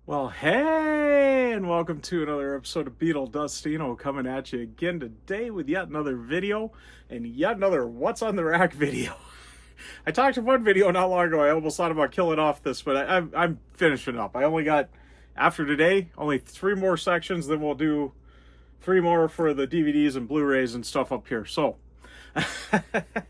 Well, hey, and welcome to another episode of Beetle Dustino coming at you again today with yet another video and yet another What's on the Rack video. I talked in one video not long ago. I almost thought about killing off this, but I'm finishing up. I only got, after today, only 3 more sections. Then we'll do 3 more for the DVDs and Blu-rays and stuff up here. So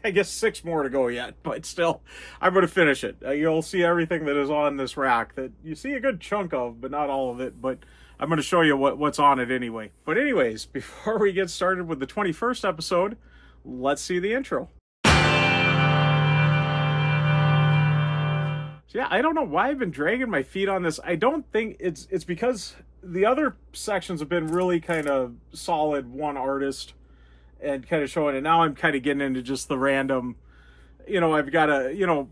I guess 6 more to go yet, but still, I'm going to finish it. You'll see everything that is on this rack that you see a good chunk of, but not all of it. But I'm going to show you what's on it anyway. But anyways, before we get started with the 21st episode, let's see the intro. So yeah, I don't know why I've been dragging my feet on this. I don't think it's because the other sections have been really kind of solid one artist and kind of showing it. Now I'm kind of getting into just the random, I've got a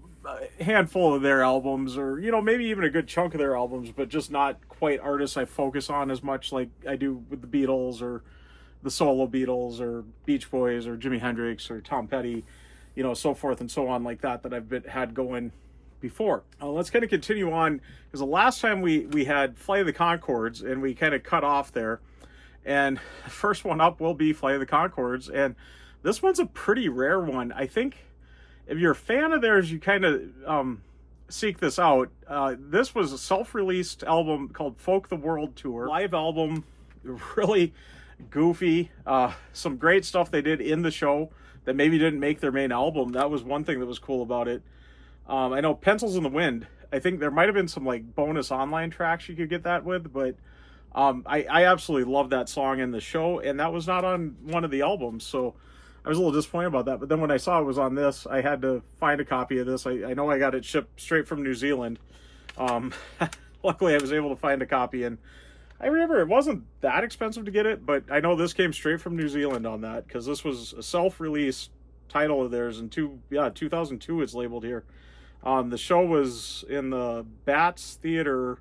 handful of their albums, or, maybe even a good chunk of their albums, but just not quite artists I focus on as much like I do with the Beatles or the solo Beatles or Beach Boys or Jimi Hendrix or Tom Petty, so forth and so on like that I've had going before. Let's kind of continue on, because the last time we had Flight of the Conchords and we kind of cut off there. And the first one up will be Flight of the Conchords. And this one's a pretty rare one. I think if you're a fan of theirs, you kind of seek this out. This was a self-released album called Folk the World Tour. Live album, really goofy. Some great stuff they did in the show that maybe didn't make their main album. That was one thing that was cool about it. I know Pencils in the Wind. I think there might have been some like bonus online tracks you could get that with, but I absolutely love that song in the show, and that was not on one of the albums, so I was a little disappointed about that. But then when I saw it was on this, I had to find a copy of this. I know I got it shipped straight from New Zealand. Luckily, I was able to find a copy, and I remember it wasn't that expensive to get it, but I know this came straight from New Zealand on that, because this was a self-release title of theirs in 2002 it's labeled here. The show was in the Bats Theatre,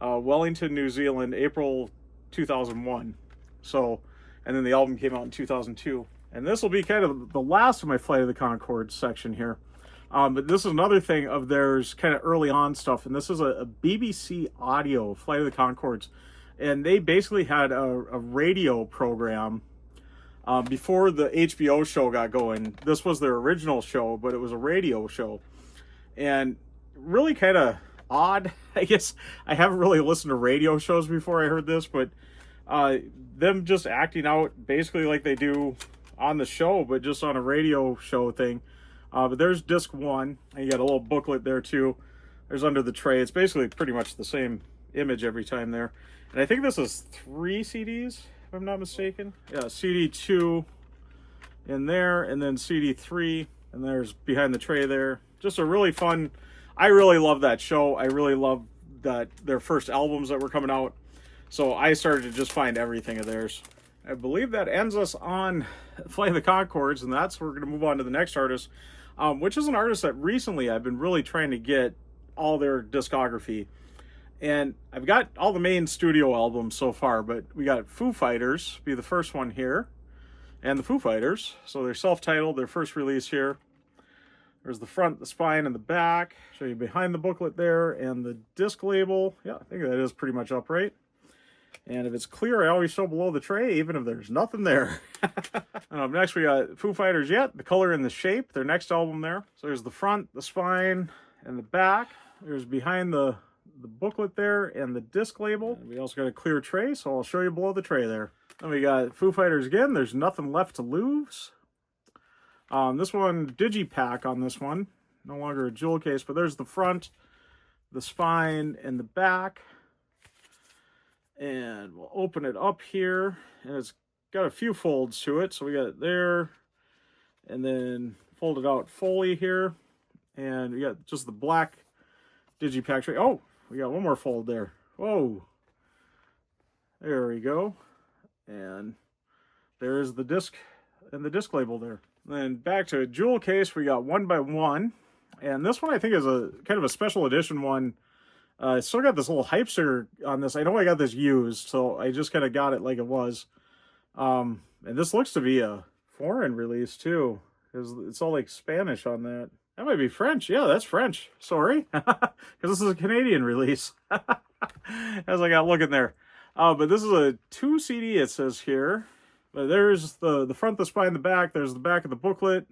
Wellington, New Zealand, April 2001. So, and then the album came out in 2002. And this will be kind of the last of my Flight of the Conchords section here. But this is another thing of theirs kind of early on stuff. And this is a BBC audio, Flight of the Conchords. And they basically had a radio program before the HBO show got going. This was their original show, but it was a radio show. And really kind of odd. I guess I haven't really listened to radio shows before I heard this, but them just acting out basically like they do on the show, but just on a radio show thing. But there's disc 1, and you got a little booklet there too. There's Under the Tray. It's basically pretty much the same image every time there. And I think this is 3 CDs, if I'm not mistaken. Yeah, CD 2 in there, and then CD 3, and there's Behind the Tray there. Just a really fun. I really love that show. I really love that their first albums that were coming out. So I started to just find everything of theirs. I believe that ends us on Flight of the Conchords, and that's where we're going to move on to the next artist, which is an artist that recently I've been really trying to get all their discography. And I've got all the main studio albums so far, but we got Foo Fighters, be the first one here, and the Foo Fighters. So they're self-titled, their first release here. There's the front, the spine, and the back. Show you behind the booklet there, and the disc label. Yeah, I think that is pretty much upright. And if it's clear, I always show below the tray, even if there's nothing there. Next, we got Foo Fighters Yet, The Color and the Shape, their next album there. So there's the front, the spine, and the back. There's behind the booklet there, and the disc label. And we also got a clear tray, so I'll show you below the tray there. Then we got Foo Fighters again, There's Nothing Left to Lose. This one, Digipack on this one. No longer a jewel case, but there's the front, the spine, and the back. And we'll open it up here. And it's got a few folds to it. So we got it there. And then folded out fully here. And we got just the black Digipack tray. Oh, we got one more fold there. Whoa. There we go. And there's the disc and the disc label there. Then back to a jewel case, we got 1x1, and this one I think is a kind of a special edition one. I still got this little hype sticker on this. I know I got this used, so I just kind of got it like it was. And this looks to be a foreign release too, because it's all like Spanish on that. That might be French. Yeah, that's French. Sorry, because this is a Canadian release. as I got looking there. But this is a 2 CD, it says here. But there's the front, the spine, the back. There's the back of the booklet,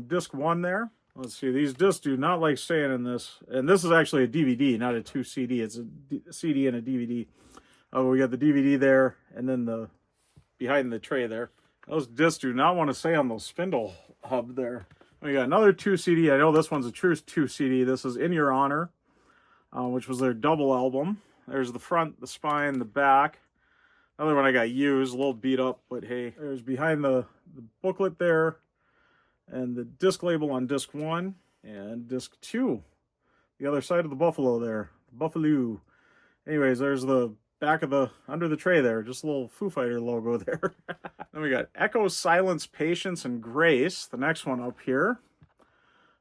disc 1 there. Let's see, these discs do not like staying in this. And this is actually a DVD, not a 2 CD. It's a CD and a DVD. Oh, we got the DVD there, and then the behind the tray there. Those discs do not want to stay on those spindle hub there. We got another 2 CD. I know this one's a true 2 CD. This is In Your Honor, which was their double album. There's the front, the spine, the back. Another one I got used, a little beat up, but hey. There's behind the booklet there, and the disc label on disc 1, and disc 2. The other side of the buffalo there, buffalo. Anyways, there's the back of the, under the tray there, just a little Foo Fighter logo there. Then we got Echo, Silence, Patience, and Grace, the next one up here.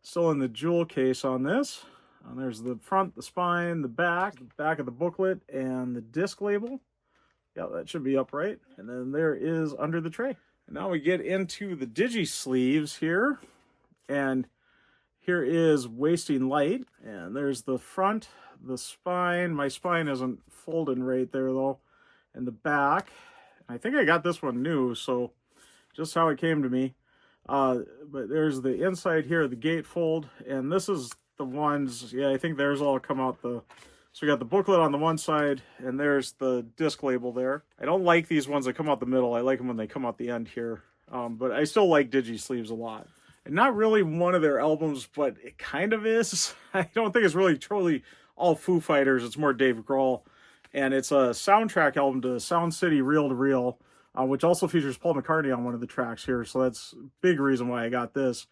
Still in the jewel case on this. And there's the front, the spine, the back of the booklet, and the disc label. Yeah, that should be upright. And then there is under the tray. And now we get into the digi sleeves here. And here is Wasting Light. And there's the front, the spine. My spine isn't folding right there though. And the back. I think I got this one new, so just how it came to me. But there's the inside here, the gatefold. And this is the ones, yeah, I think theirs all come out the... So we got the booklet on the one side, and there's the disc label there. I don't like these ones that come out the middle. I like them when they come out the end here. But I still like digi sleeves a lot. And not really one of their albums, but it kind of is. I don't think it's really truly all Foo Fighters. It's more Dave Grohl. And it's a soundtrack album to Sound City Reel to Reel, which also features Paul McCartney on one of the tracks here. So that's a big reason why I got this.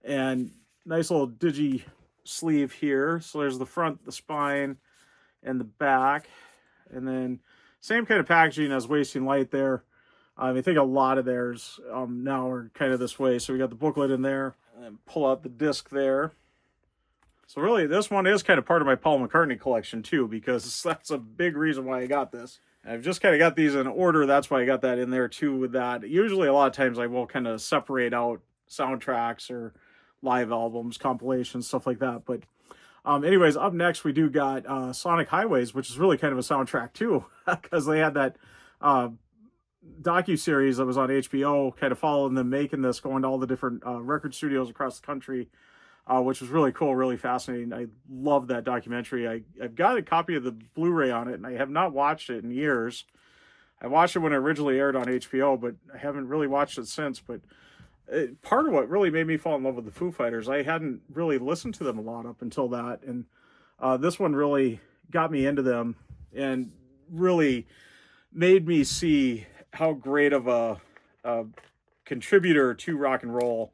And nice little digi sleeve here. So there's the front, the spine, and the back, and then same kind of packaging as Wasting Light there. I think a lot of theirs now are kind of this way. So we got the booklet in there, and pull out the disc there. So really, this one is kind of part of my Paul McCartney collection too, because that's a big reason why I got this. I've just kind of got these in order. That's why I got that in there too with that. Usually a lot of times I will kind of separate out soundtracks or live albums, compilations, stuff like that. But anyways, up next we do got Sonic Highways, which is really kind of a soundtrack too, because they had that docu-series that was on HBO, kind of following them making this, going to all the different record studios across the country, which was really cool, really fascinating. I love that documentary. I've got a copy of the Blu-ray on it, and I have not watched it in years. I watched it when it originally aired on HBO, but I haven't really watched it since. But part of what really made me fall in love with the Foo Fighters, I hadn't really listened to them a lot up until that, and this one really got me into them and really made me see how great of a contributor to rock and roll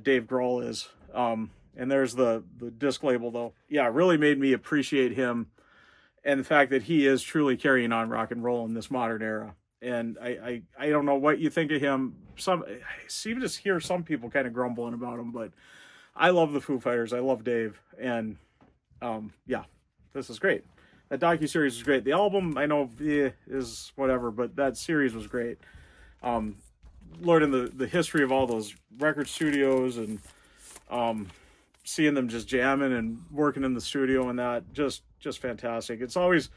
Dave Grohl is. And there's the disc label though. Yeah, it really made me appreciate him and the fact that he is truly carrying on rock and roll in this modern era. And I don't know what you think of him. I seem to hear some people kind of grumbling about him, but I love the Foo Fighters. I love Dave. And yeah, this is great. That docuseries is great. The album, I know, is whatever, but that series was great. Learning the history of all those record studios and seeing them just jamming and working in the studio and that, just fantastic. It's always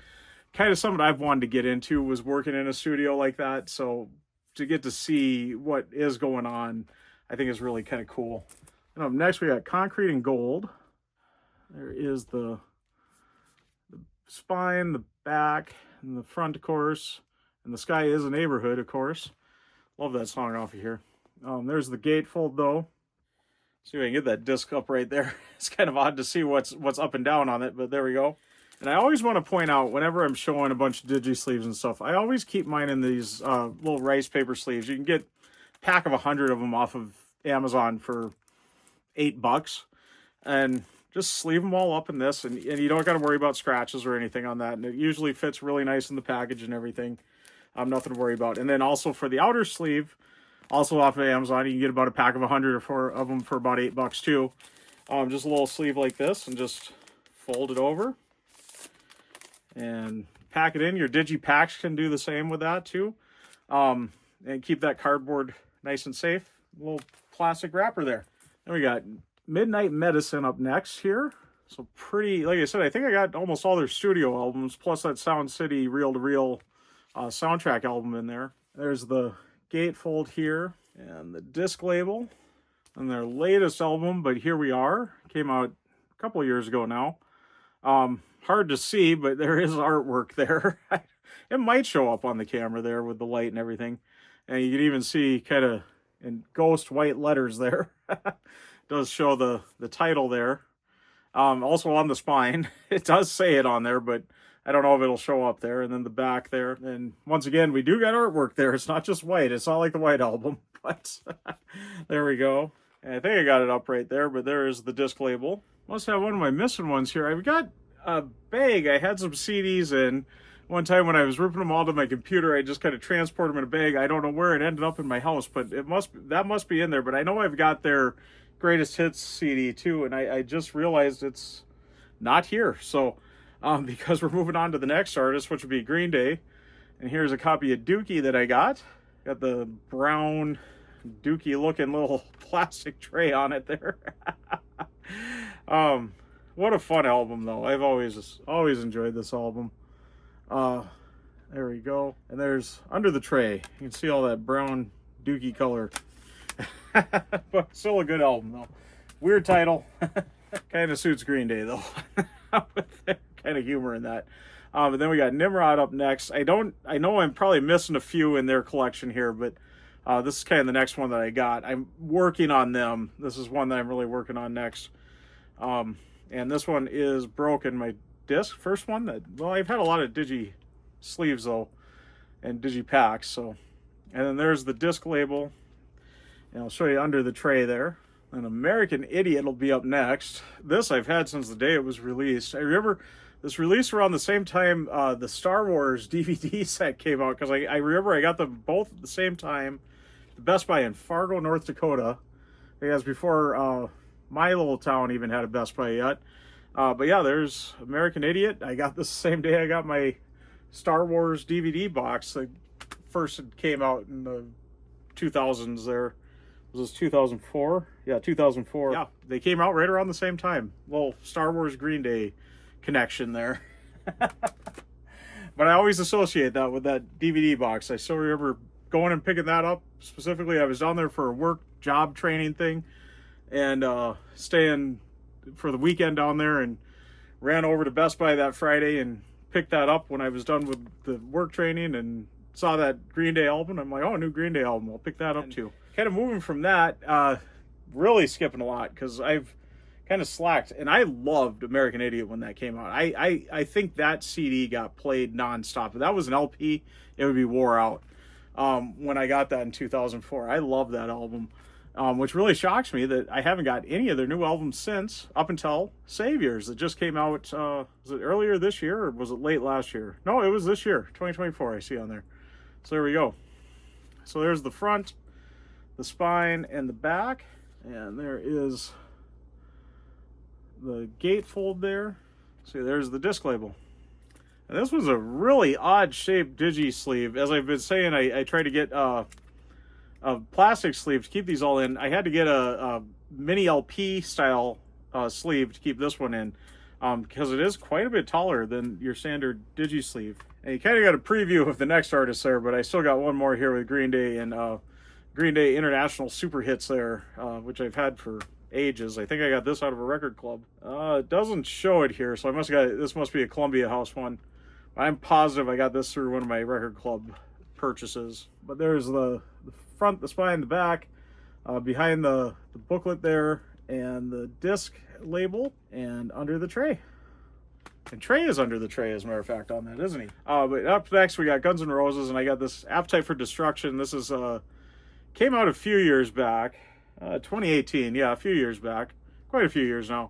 kind of something I've wanted to get into, was working in a studio like that. So to get to see what is going on, I think is really kind of cool. And up next we got Concrete and Gold. There is the spine, the back, and the front, of course. And The Sky Is a Neighborhood, of course. Love that song off of here. There's the gatefold though. See if I can get that disc up right there. It's kind of odd to see what's up and down on it, but there we go. And I always want to point out, whenever I'm showing a bunch of digi sleeves and stuff, I always keep mine in these little rice paper sleeves. You can get a pack of 100 of them off of Amazon for $8. And just sleeve them all up in this, and you don't got to worry about scratches or anything on that. And it usually fits really nice in the package and everything. Nothing to worry about. And then also for the outer sleeve, also off of Amazon, you can get about a pack of 100 of them for about $8 too. Just a little sleeve like this, and just fold it over and pack it in. Your Digipacks can do the same with that too. And keep that cardboard nice and safe. A little plastic wrapper there. Then we got Midnight Medicine up next here. So pretty, like I said, I think I got almost all their studio albums, plus that Sound City reel-to-reel soundtrack album in there. There's the gatefold here, and the disc label, and their latest album, But Here We Are, came out a couple of years ago now. Hard to see, but there is artwork there. It might show up on the camera there with the light and everything. And you can even see kind of in ghost white letters there. Does show the title there. Also on the spine. It does say it on there, but I don't know if it'll show up there. And then the back there. And once again, we do got artwork there. It's not just white. It's not like the White Album. But there we go. And I think I got it up right there, but there is the disc label. Must have one of my missing ones here. I've got a bag. I had some CDs in. One time when I was ripping them all to my computer, I just kind of transported them in a bag. I don't know where it ended up in my house, but that must be in there. But I know I've got their Greatest Hits CD too, and I just realized it's not here. So because we're moving on to the next artist, which would be Green Day. And here's a copy of Dookie that I got. Got the brown Dookie looking little plastic tray on it there. What a fun album though. I've always enjoyed this album. There we go. And there's Under the Tray. You can see all that brown Dookie color. But still a good album though. Weird title. Kind of suits Green Day though. Kind of humor in that. But then we got Nimrod up next. I know I'm probably missing a few in their collection here, but this is kind of the next one that I got. I'm working on them. This is one that I'm really working on next. And this one is Broken, my disc. First one well, I've had a lot of digi sleeves though, and digi packs. So, and then there's the disc label. And I'll show you Under the Tray there. And American Idiot will be up next. This I've had since the day it was released. I remember this released around the same time the Star Wars DVD set came out, because I remember I got them both at the same time. The Best Buy in Fargo, North Dakota. I guess before my little town even had a Best Buy yet. But yeah, there's American Idiot. I got this the same day I got my Star Wars DVD box. That first it came out in the 2000s there. Was this 2004? Yeah, 2004. Yeah, they came out right around the same time. Little Star Wars Green Day connection there. But I always associate that with that DVD box. I still remember going and picking that up. Specifically, I was down there for a work job training thing, and staying for the weekend down there, and ran over to Best Buy that Friday and picked that up when I was done with the work training, and saw that Green Day album. I'm like, oh, a new Green Day album. I'll pick that up too. Kind of moving from that, really skipping a lot because I've kind of slacked. And I loved American Idiot when that came out. I think that CD got played nonstop. If that was an LP, it would be wore out. When I got that in 2004, I love that album. Which really shocks me that I haven't got any of their new albums since, up until Saviors that just came out. Was it earlier this year or was it late last year? No, it was this year, 2024. I see on there. So there we go. So there's the front, the spine, and the back, and there is the gatefold there. See, there's the disc label. And this was a really odd shaped digi sleeve. As I've been saying, I try to get a plastic sleeve to keep these all in. I had to get a mini LP style sleeve to keep this one in, because it is quite a bit taller than your standard digi sleeve. And you kind of got a preview of the next artist there, but I still got one more here with Green Day and Green Day International Super Hits there, which I've had for ages. I think I got this out of a record club. It doesn't show it here, so this must be a Columbia House one. I'm positive I got this through one of my record club purchases. But there's the front, the spine, the back, behind the booklet there, and the disc label, and Under the Tray. And Trey is under the tray, as a matter of fact, on that, isn't he? But up next, we got Guns N' Roses, and I got this Appetite for Destruction. This is came out a few years back, 2018. Yeah, a few years back, quite a few years now.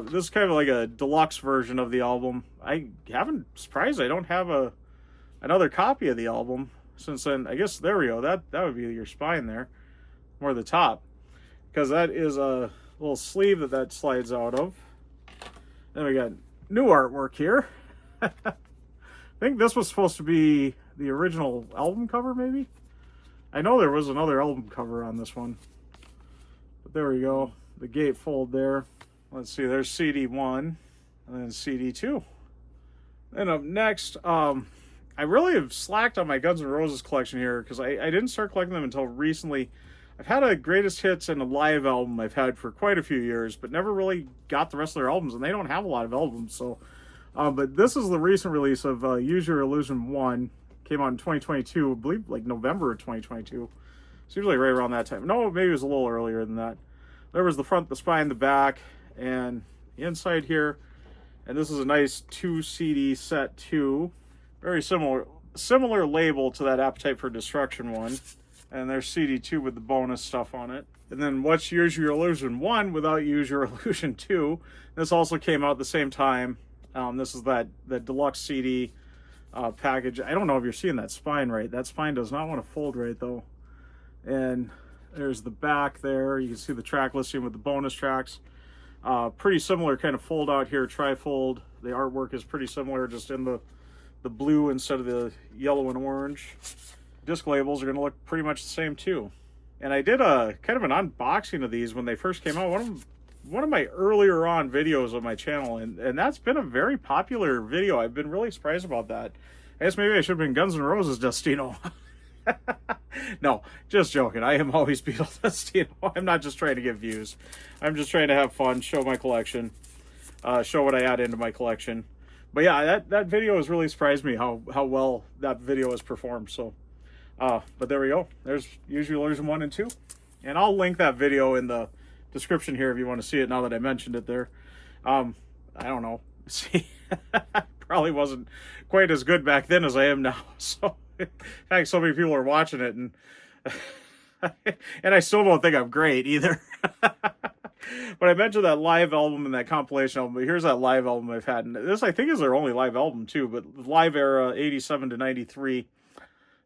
This is kind of like a deluxe version of the album. I haven't surprised I don't have another copy of the album since then. I guess there we go. That would be your spine there, more the top, because that is a little sleeve that slides out of. Then we got new artwork here. I think this was supposed to be the original album cover, maybe? I know there was another album cover on this one. But there we go. The gatefold there. let's see, there's CD1 and then CD2. And up next, I really have slacked on my Guns N' Roses collection here because I didn't start collecting them until recently. I've had a greatest hits and a live album I've had for quite a few years, but never really got the rest of their albums, and they don't have a lot of albums. So, but this is the recent release of Use Your Illusion 1. Came out in 2022, I believe like November of 2022. It's usually right around that time. No, maybe it was a little earlier than that. There was the front, the spine, the back, and the inside here. And this is a nice 2 CD set too. Very similar label to that Appetite for Destruction one. And there's CD2 with the bonus stuff on it. And then what's Use Your Illusion 1 without Use Your Illusion 2? This also came out at the same time. This is that deluxe CD package. I don't know if you're seeing that spine right. That spine does not want to fold right though. And there's the back there. You can see the track listing with the bonus tracks. Pretty similar kind of fold out here, trifold. The artwork is pretty similar, just in the blue instead of the yellow and orange. Disc labels are going to look pretty much the same too. And I did a kind of an unboxing of these when they first came out. One of my earlier on videos on my channel, and that's been a very popular video. I've been really surprised about that. I guess maybe I should have been Guns N' Roses Destino. No, just joking. I am always Beatles Destino. I'm not just trying to get views. I'm just trying to have fun, show my collection, show what I add into my collection. But yeah, that video has really surprised me how well that video has performed. So, but there we go. There's Use Your Illusion 1 and 2. And I'll link that video in the description here if you want to see it now that I mentioned it there. I don't know. See, probably wasn't quite as good back then as I am now. So, in fact, so many people are watching it, and and I still don't think I'm great either. But I mentioned that live album and that compilation album, but here's that live album I've had. And this, I think, is their only live album, too. But the Live Era, 87 to 93 is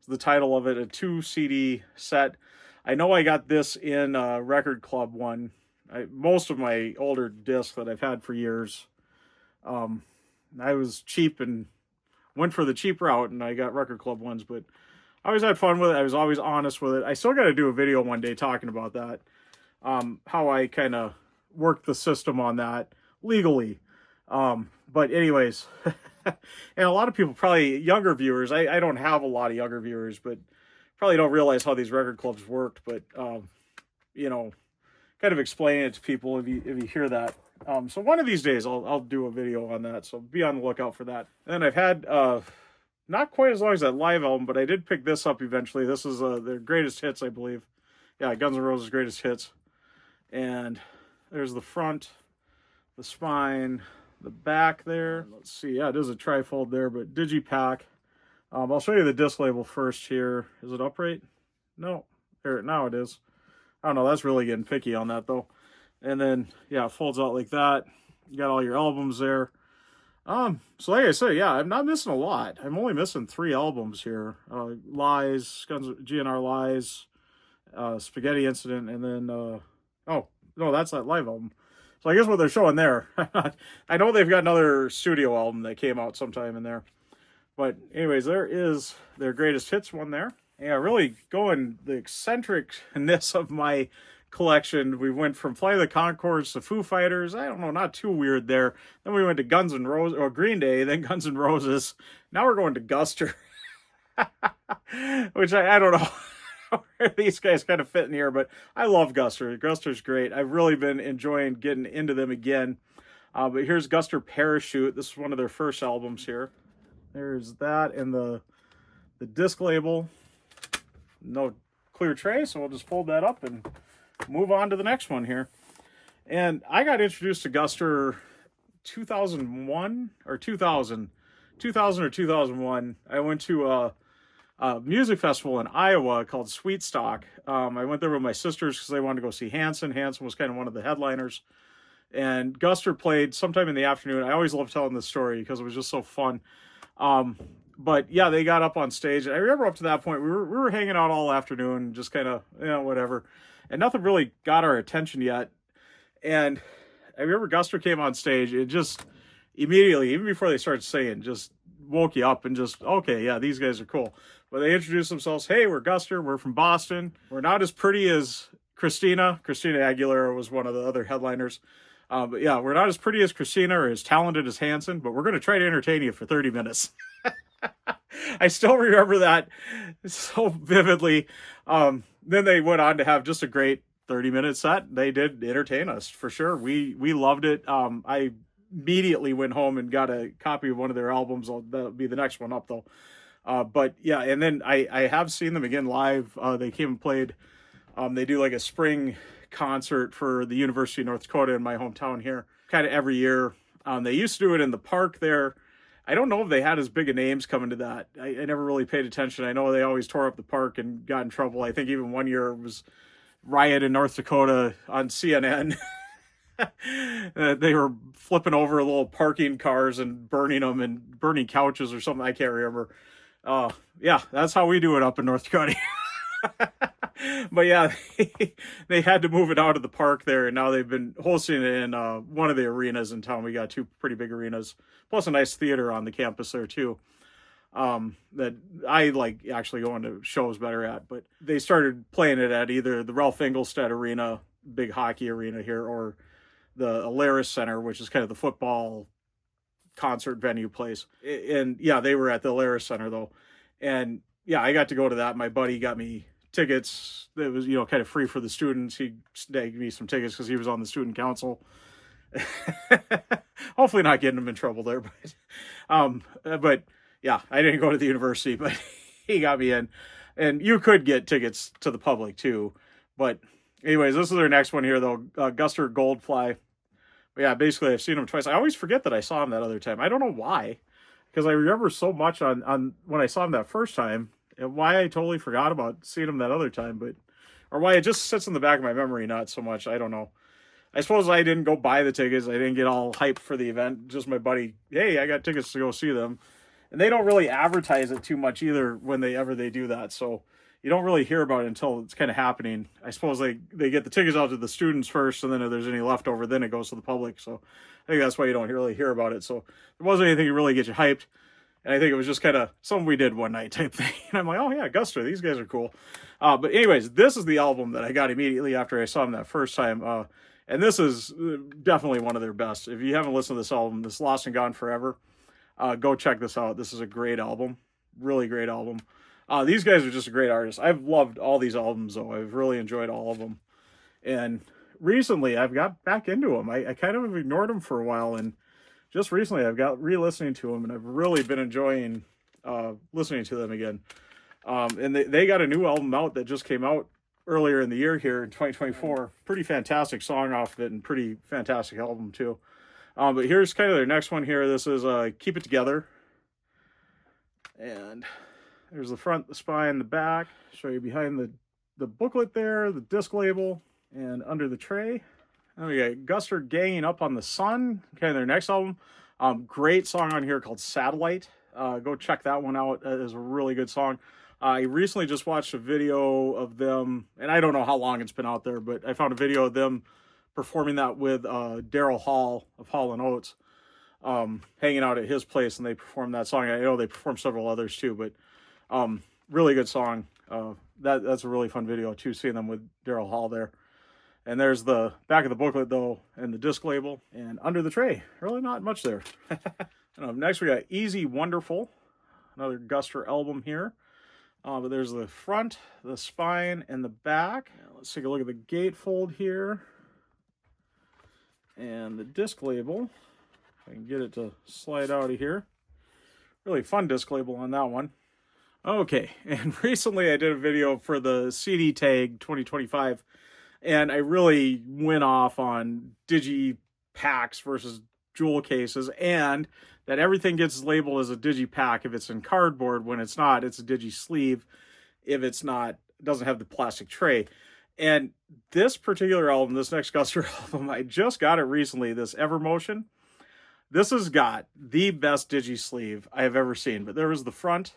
the title of it, a 2 CD set. I know I got this in Record Club one. Most of my older discs that I've had for years, I was cheap and went for the cheap route, and I got Record Club ones. But I always had fun with it. I was always honest with it. I still got to do a video one day talking about that. How I kind of worked the system on that legally. But anyways, and a lot of people, probably younger viewers, I don't have a lot of younger viewers, but probably don't realize how these record clubs worked. But, you know, kind of explain it to people if you hear that. So one of these days I'll do a video on that. So be on the lookout for that. And I've had, not quite as long as that live album, but I did pick this up eventually. This is their greatest hits, I believe. Yeah, Guns N' Roses greatest hits. And there's the front, the spine, the back there. Let's see. Yeah, it is a trifold there, but digipack. I'll show you the disc label first here. Is it upright? No. There, now it is. I don't know. That's really getting picky on that, though. And then, yeah, it folds out like that. You got all your albums there. So like I said, yeah, I'm not missing a lot. I'm only missing 3 albums here. Lies, GNR Lies, Spaghetti Incident, and then, oh, no, that's that live album. So I guess what they're showing there, I know they've got another studio album that came out sometime in there. But anyways, there is their greatest hits one there. Yeah, really going the eccentricness of my collection. We went from Flight of the Conchords to Foo Fighters. I don't know, not too weird there. Then we went to Guns N' Roses, or Green Day, then Guns N' Roses. Now we're going to Guster. Which I don't know where these guys kind of fit in here, but I love Guster. Guster's great. I've really been enjoying getting into them again. But here's Guster Parachute. This is one of their first albums here. There's that and the disc label. No clear tray, so we'll just fold that up and move on to the next one here. And I got introduced to Guster 2001 or 2000 or 2001. I went to a music festival in Iowa called Sweet Stock. I went there with my sisters because they wanted to go see Hanson. Hanson was kind of one of the headliners. And Guster played sometime in the afternoon. I always love telling this story because it was just so fun. But yeah, they got up on stage. And I remember up to that point, we were hanging out all afternoon, just kind of, you know, whatever. And nothing really got our attention yet. And I remember Guster came on stage. It just immediately, even before they started singing, just woke you up and just, okay, yeah, these guys are cool. But they introduced themselves. Hey, we're Guster. We're from Boston. We're not as pretty as Christina. Christina Aguilera was one of the other headliners. But yeah, we're not as pretty as Christina or as talented as Hanson, but we're going to try to entertain you for 30 minutes. I still remember that so vividly. Then they went on to have just a great 30-minute set. They did entertain us for sure. We loved it. I immediately went home and got a copy of one of their albums. That'll be the next one up though. But yeah, and then I have seen them again live. They came and played. They do like a spring concert for the University of North Dakota in my hometown here, kind of every year. They used to do it in the park there. I don't know if they had as big a names coming to that. I never really paid attention. I know they always tore up the park and got in trouble. I think even one year it was riot in North Dakota on CNN. They were flipping over little parking cars and burning them and burning couches or something. I can't remember. Yeah, that's how we do it up in North Dakota. But yeah, they had to move it out of the park there, and now they've been hosting it in one of the arenas in town. We got two pretty big arenas, plus a nice theater on the campus there too. That I like actually going to shows better at. But they started playing it at either the Ralph Engelstad Arena, big hockey arena here, or the Alaris Center, which is kind of the football concert venue place. And yeah, they were at the Alaris Center though, and yeah, I got to go to that. My buddy got me tickets. It was, kind of free for the students. He snagged me some tickets because he was on the student council. Hopefully not getting him in trouble there, but yeah, I didn't go to the university, but he got me in. And you could get tickets to the public too. But anyways, this is their next one here though. Guster Goldfly. But yeah, basically I've seen him twice. I always forget that I saw him that other time. I don't know why, because I remember so much on when I saw him that first time, and why I totally forgot about seeing him that other time, or why it just sits in the back of my memory, not so much. I don't know. I suppose I didn't go buy the tickets. I didn't get all hyped for the event. Just my buddy, hey, I got tickets to go see them. And they don't really advertise it too much either when they do that. So you don't really hear about it until it's kind of happening. I suppose they get the tickets out to the students first, and then if there's any left over, then it goes to the public. So I think that's why you don't really hear about it. So there wasn't anything to really get you hyped. And I think it was just kind of something we did one night type thing. And I'm like, oh yeah, Guster, these guys are cool. But anyways, this is the album that I got immediately after I saw them that first time. And this is definitely one of their best. If you haven't listened to this album, this Lost and Gone Forever, go check this out. This is a great album. Really great album. These guys are just a great artist. I've loved all these albums, though. I've really enjoyed all of them. And recently, I've got back into them. I kind of ignored them for a while, and just recently, I've got re-listening to them, and I've really been enjoying listening to them again. And they got a new album out that just came out earlier in the year here in 2024. Pretty fantastic song off of it, and pretty fantastic album, too. But here's kind of their next one here. This is Keep It Together. And there's the front, the spine, the back. Show you behind the booklet there, the disc label, and under the tray. And we got Guster Ganging Up on the Sun, kind of their next album. Great song on here called Satellite. Go check that one out. It is a really good song. I recently just watched a video of them, and I don't know how long it's been out there, but I found a video of them performing that with Daryl Hall of Hall & Oates, hanging out at his place, and they performed that song. I know they performed several others too, but really good song. That's a really fun video too, seeing them with Daryl Hall there. And there's the back of the booklet though, and the disc label, and under the tray. Really not much there. Next we got Easy Wonderful, another Guster album here. But there's the front, the spine, and the back. Let's take a look at the gatefold here. And the disc label. If I can get it to slide out of here. Really fun disc label on that one. Okay, and recently I did a video for the CD Tag 2025, and I really went off on digi packs versus jewel cases, and that everything gets labeled as a digi pack if it's in cardboard. When it's not, it's a digi sleeve. If it's not, it doesn't have the plastic tray. And this particular album, this next Guster album, I just got it recently, this Evermotion. This has got the best digi sleeve I have ever seen. But there was the front,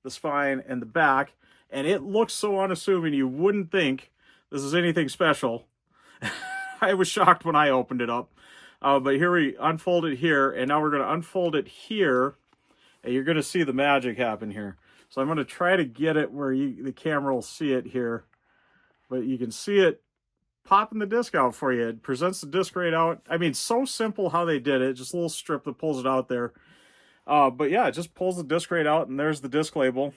the spine, and the back, and it looks so unassuming you wouldn't think this is anything special. I was shocked when I opened it up. But here we unfold it here, and now we're going to unfold it here, and you're going to see the magic happen here. So I'm going to try to get it where the camera will see it here. But you can see it popping the disc out for you. It presents the disc right out. I mean, so simple how they did it. Just a little strip that pulls it out there. But yeah, it just pulls the disc right out, and there's the disc label.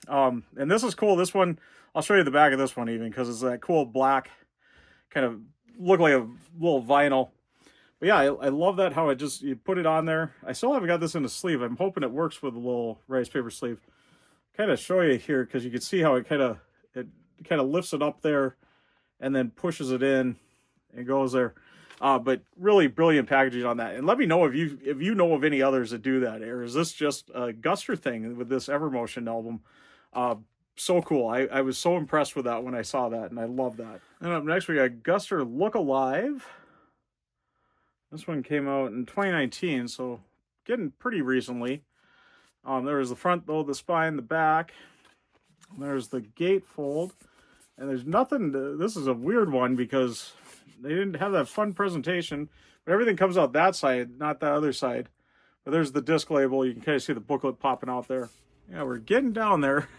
And this is cool. This one, I'll show you the back of this one even, because it's that cool black, kind of look like a little vinyl. But yeah, I love that, how it just, you put it on there. I still haven't got this in a sleeve. I'm hoping it works with a little rice paper sleeve. Kind of show you here, because you can see how it kind of lifts it up there and then pushes it in and goes there. But really brilliant packaging on that. And let me know if you know of any others that do that, or is this just a Guster thing with this Evermotion album? So cool. I was so impressed with that when I saw that, and I love that. And up next we got Guster Look Alive. This one came out in 2019, so getting pretty recently. There was the front, though, the spine, the back. There's the gatefold. And there's nothing this is a weird one because they didn't have that fun presentation. But everything comes out that side, not the other side. But there's the disc label. You can kind of see the booklet popping out there. Yeah, we're getting down there.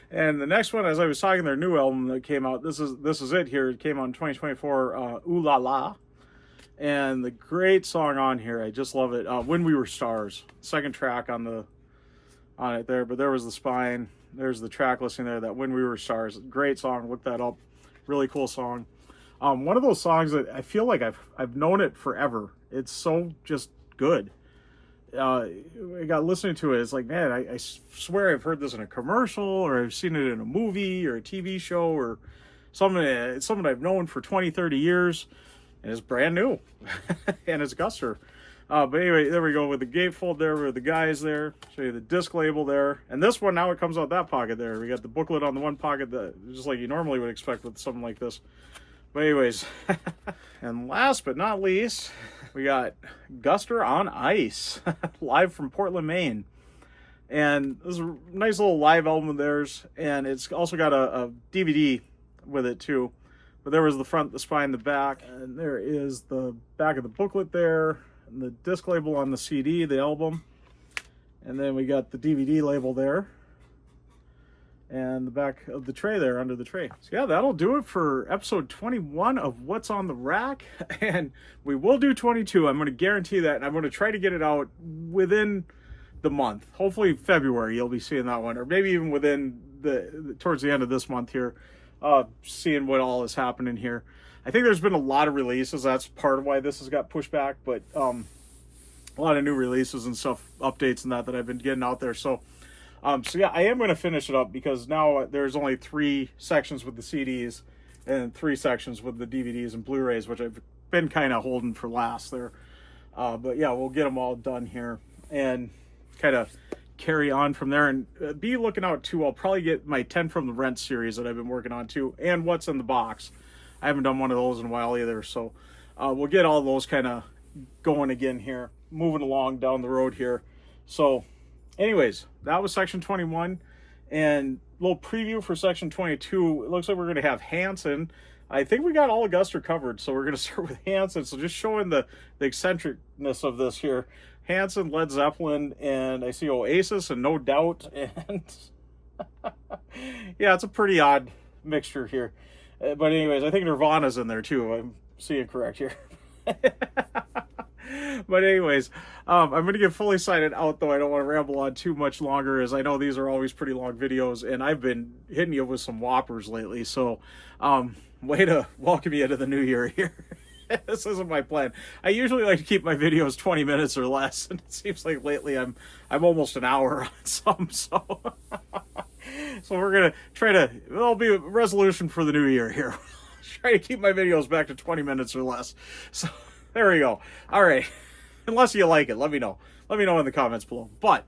And the next one, as I was talking, their new album that came out, this is it here. It came out in 2024, Ooh La La. And the great song on here, I just love it. When We Were Stars, second track on it there. But there was the spine. There's the track listing there, that When We Were Stars. Great song. Look that up. Really cool song. One of those songs that I feel like I've known it forever. It's so just good. I got listening to it. It's like, man, I swear I've heard this in a commercial, or I've seen it in a movie or a TV show, or something. It's something I've known for 20, 30 years, and it's brand new. And it's Guster. But anyway, there we go with the gatefold there, with the guys there. Show you the disc label there. And this one, now it comes out that pocket there. We got the booklet on the one pocket, that just like you normally would expect with something like this. But anyways, and last but not least, we got Guster on Ice, live from Portland, Maine. And this is a nice little live album of theirs. And it's also got a DVD with it too. But there was the front, the spine, the back. And there is the back of the booklet there. And the disc label on the CD, the album. And then we got the DVD label there. And the back of the tray there, under the tray. So yeah, that'll do it for episode 21 of What's on the Rack. And we will do 22. I'm going to guarantee that. And I'm going to try to get it out within the month. Hopefully February, you'll be seeing that one. Or maybe even within towards the end of this month here. Seeing what all is happening here. I think there's been a lot of releases. That's part of why this has got pushed back. But a lot of new releases and stuff, updates and that I've been getting out there. So yeah, I am going to finish it up, because now there's only 3 sections with the CDs and 3 sections with the DVDs and Blu-rays, which I've been kind of holding for last there. But yeah, we'll get them all done here and kind of carry on from there. And be looking out too. I'll probably get my 10 from the Rent series that I've been working on too, and What's in the Box. I haven't done one of those in a while either. So we'll get all those kind of going again here, moving along down the road here. So anyways, that was section 21, and a little preview for section 22. It looks like we're going to have Hanson. I think we got all of Guster covered, so we're going to start with Hanson. So just showing the eccentricness of this here. Hanson, Led Zeppelin, and I see Oasis and No Doubt. And yeah, it's a pretty odd mixture here. But anyways, I think Nirvana's in there too. I'm seeing correct here. But anyways, I'm going to get fully sighted out, though I don't want to ramble on too much longer, as I know these are always pretty long videos, and I've been hitting you with some whoppers lately. So way to welcome you into the new year here. This isn't my plan. I usually like to keep my videos 20 minutes or less, and it seems like lately I'm almost an hour on some. So so we're going to try to, there'll be a resolution for the new year here. Try to keep my videos back to 20 minutes or less. So there we go. All right. Unless you like it, let me know. Let me know in the comments below. But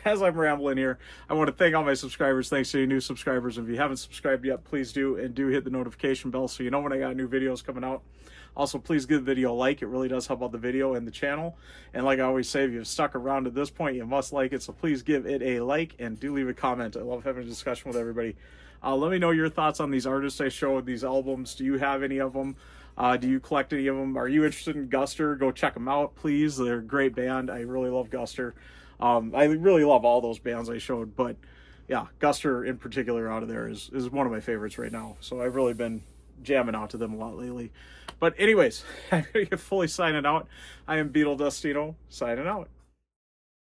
as I'm rambling here, I want to thank all my subscribers. Thanks to you new subscribers. If you haven't subscribed yet, please do. And do hit the notification bell so you know when I got new videos coming out. Also, please give the video a like. It really does help out the video and the channel. And like I always say, if you've stuck around to this point, you must like it. So please give it a like and do leave a comment. I love having a discussion with everybody. Let me know your thoughts on these artists I showed, these albums. Do you have any of them? Do you collect any of them? Are you interested in Guster? Go check them out, please. They're a great band. I really love Guster. I really love all those bands I showed, but yeah, Guster in particular out of there is one of my favorites right now. So I've really been jamming out to them a lot lately. But anyways, I'm going to get fully signing out. I am Beetle Dustino, signing out.